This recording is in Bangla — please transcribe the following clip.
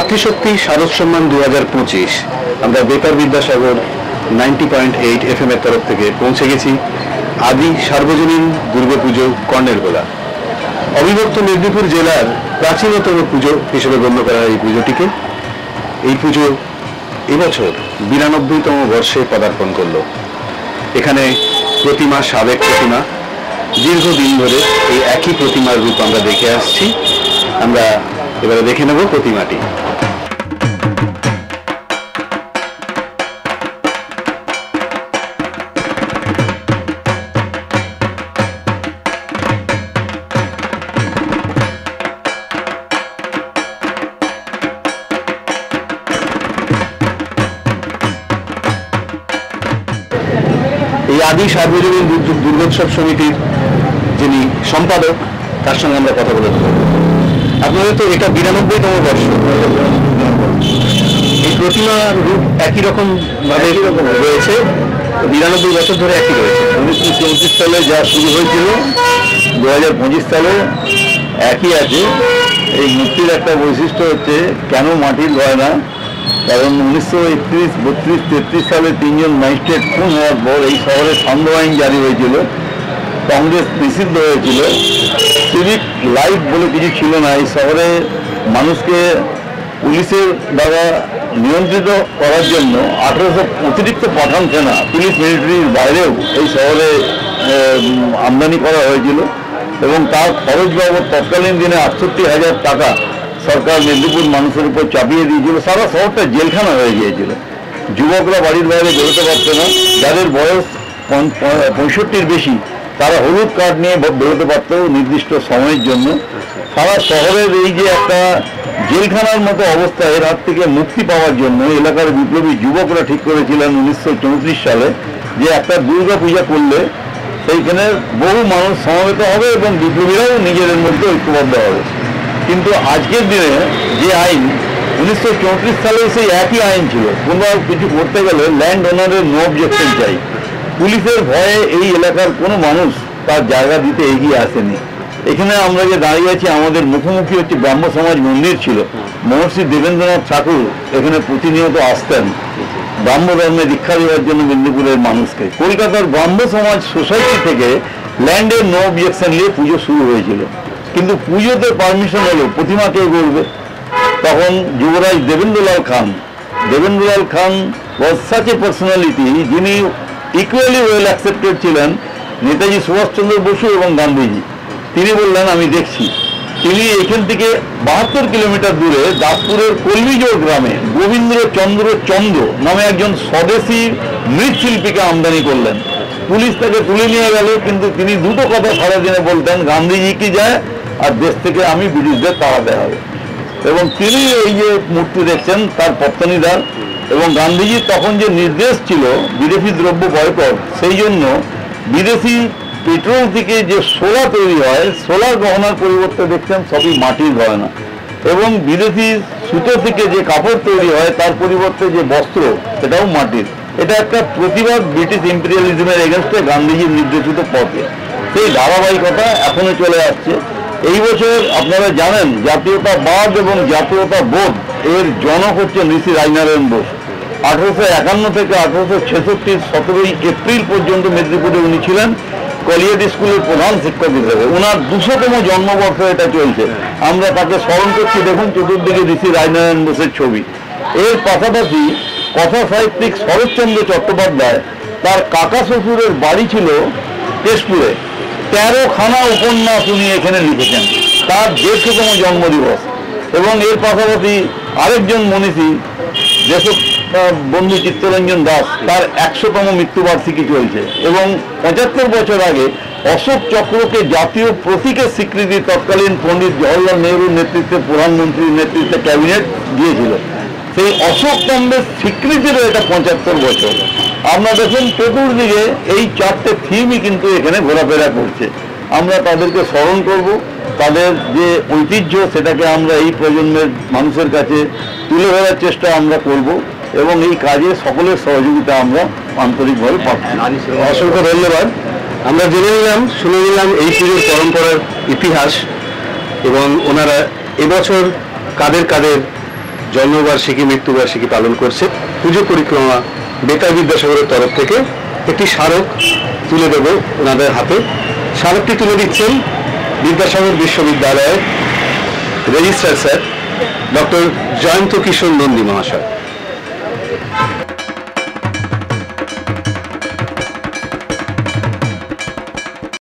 মাতৃশক্তি শারদ সম্মান 2025 আমরা বেতার বিদ্যাসাগর 90.8 FM এর তরফ থেকে পৌঁছে গেছি আদি সার্বজনীন দুর্গাপুজো কর্ণের গোলা। অবিভক্ত মেদিনীপুর জেলার প্রাচীনতম পুজো হিসেবে গণ্য করা এই পুজোটিকে এই পুজো এবছর 92তম বর্ষে পদার্পণ করল। এখানে প্রতিমা সাবেক প্রতিমা, দীর্ঘদিন ধরে এই একই প্রতিমার রূপ আমরা দেখে আসছি। আমরা এবারে দেখে নেব প্রতিমাটি। এই আদি সার্বজনীন দুর্গোৎসব সমিতির যিনি সম্পাদক, তার সঙ্গে আমরা কথা বলে দেব। আপনাদের তো এটা 92তম বর্ষ, এই প্রতিমার রূপ একই রকম ভাবে রয়েছে, 92 বছর ধরে একই রয়েছে। 1934 সালে যা শুরু হয়েছিল 2025 সালে একই আছে। এই মূর্তির একটা বৈশিষ্ট্য হচ্ছে কেন মাটির গয়না, কারণ 1931, 32, 33 সালে 3জন ম্যাজিস্ট্রেট খুন হওয়ার পর এই শহরে সান্ধ্য আইন জারি হয়েছিল, কংগ্রেস নিষিদ্ধ হয়েছিল, সিভিক লাইফ বলে কিছু ছিল না। এই শহরে মানুষকে পুলিশের দ্বারা নিয়ন্ত্রিত করার জন্য 1800 অতিরিক্ত পাঠান সেনা পুলিশ মিলিটারির বাইরেও এই শহরে আমদানি করা হয়েছিল এবং তার খরচ বাবদ তৎকালীন দিনে 68,000 টাকা সরকার মেদিনীপুর মানুষের উপর চাপিয়ে দিয়েছিল। সারা শহরটা জেলখানা হয়ে গিয়েছিল। যুবকরা বাড়ির বাইরে বেরোতে পারত না, যাদের বয়স 65-র বেশি তারা হলুদ কার্ড নিয়ে বেরোতে পারত নির্দিষ্ট সময়ের জন্য। সারা শহরের এই যে একটা জেলখানার মতো অবস্থা, এর হাত থেকে মুক্তি পাওয়ার জন্য এলাকার বিপ্লবী যুবকরা ঠিক করেছিলেন 1934 সালে যে একটা দুর্গা পূজা করলে সেইখানে বহু মানুষ সমবেত হবে এবং বিপ্লবীরাও নিজেদের মধ্যে ঐক্যবদ্ধ হবে। কিন্তু আজকের দিনে যে আইন 1934 সালে সেই একই আইন ছিল, কোনো কিছু করতে গেলে ল্যান্ড ওনারের নো অবজেকশন চাই। পুলিশের ভয়ে এই এলাকার কোনো মানুষ তার জায়গা দিতে এগিয়ে আসেনি। এখানে আমরা যে দাঁড়িয়ে আছি আমাদের মুখোমুখি হচ্ছে ব্রাহ্ম সমাজ মন্দির ছিল। মহর্ষি দেবেন্দ্রনাথ ঠাকুর এখানে প্রতিনিয়ত আসতেন ব্রাহ্ম ধর্মে দীক্ষা দেওয়ার জন্য মেদিনীপুরের মানুষকে। কলকাতার ব্রাহ্ম সমাজ সোসাইটি থেকে ল্যান্ডের নো অবজেকশন নিয়ে পুজো শুরু হয়েছিল, কিন্তু পুজোতে পারমিশন হলো প্রতিমা কে করবে। তখন যুবরাজ দেবেন্দ্রলাল খান ওয়াজ সাচ এ পার্সোনালিটি যিনি ইকুয়ালি ওয়েল অ্যাকসেপ্টেড ছিলেন নেতাজি সুভাষচন্দ্র বসু এবং গান্ধীজি। তিনি বললেন আমি দেখছি। তিনি এখান থেকে 72 কিলোমিটার দূরে দাসপুরের কলমিজোড় গ্রামে গোবিন্দ্রচন্দ্র চন্দ্র নামে একজন স্বদেশী মৃৎশিল্পীকে আমদানি করলেন। পুলিশ তাকে তুলে নিয়ে গেল, কিন্তু তিনি দুটো কথা সারাদিনে বলতেন, গান্ধীজি কি যায় আর দেশ থেকে আমি ব্রিটিশদের তাড়াতে হবে। এবং তিনি এই যে মূর্তি দেখছেন তার পত্তনীদার। এবং গান্ধীজির তখন যে নির্দেশ ছিল বিদেশি দ্রব্য বয়কট, সেই জন্য বিদেশি পেট্রোল থেকে যে সোলা তৈরি হয়, সোলার গহনার পরিবর্তে দেখছেন সবই মাটির গয়না। এবং বিদেশি সুতো থেকে যে কাপড় তৈরি হয় তার পরিবর্তে যে বস্ত্র সেটাও মাটির। এটা একটা প্রতিবাদ ব্রিটিশ ইম্পেরিয়ালিজমের এগেনস্টে গান্ধীজির নির্দেশিত পথে। সেই ধারাবাহিকতা এখনো চলে আসছে। এই বছর আপনারা জানেন জাতীয়তাবাদ এবং জাতীয়তাবোধ এর জনক হচ্ছেন ঋষি রাজনারায়ণ বোস। 1851 থেকে 1866 17ই এপ্রিল পর্যন্ত মেদিনীপুরে উনি ছিলেন কলিয়েট স্কুলের প্রধান শিক্ষক হিসেবে। ওনার 200তম জন্মবর্ষ এটা চলছে। আমরা তাকে স্মরণ করছি। দেখুন চতুর্দিকে ঋষি রাজনারায়ণ বোসের ছবি। এর পাশাপাশি কথা সাহিত্যিক শরৎচন্দ্র চট্টোপাধ্যায়, তার কাকা শ্বশুরের বাড়ি ছিল কেশপুরে, 13খানা উপন্যাস উনি এখানে লিখেছেন। তার 150তম জন্মদিবস। এবং এর পাশাপাশি আরেকজন মনীষী দেশবন্ধু চিত্তরঞ্জন দাস, তার 100তম মৃত্যুবার্ষিকী চলছে। এবং 75 বছর আগে অশোক চক্রকে জাতীয় প্রতীকের স্বীকৃতি তৎকালীন পণ্ডিত জওহরলাল নেহরুর নেতৃত্বে প্রধানমন্ত্রীর নেতৃত্বে ক্যাবিনেট দিয়েছিল। সেই অশোক স্তম্ভের স্বীকৃতিরও এটা 75 বছর। আমরা দেখুন চতুর্দিকে এই 4টে থিমই কিন্তু এখানে ঘোরাফেরা করছে। আমরা তাদেরকে স্মরণ করব, তাদের যে ঐতিহ্য সেটাকে আমরা এই প্রজন্মের মানুষের কাছে তুলে ধরার চেষ্টা আমরা করব এবং এই কাজে সকলের সহযোগিতা আমরা আন্তরিকভাবে পাচ্ছি। অসংখ্য ধন্যবাদ। আমরা শুনে নিলাম এই পুজোর পরম্পরার ইতিহাস এবং ওনারা এবছর কাদের কাদের জন্মবার্ষিকী মৃত্যুবার্ষিকী পালন করছে। পুজো পরিক্রমা বেতার বিদ্যাসাগরের তরফ থেকে একটি স্মারক তুলে দেব ওনাদের হাতে। স্মারকটি তুলে দিচ্ছেন বিদ্যাসাগর বিশ্ববিদ্যালয়ের রেজিস্ট্রার স্যার ডক্টর জয়ন্ত কিশোর নন্দী মহাশয়।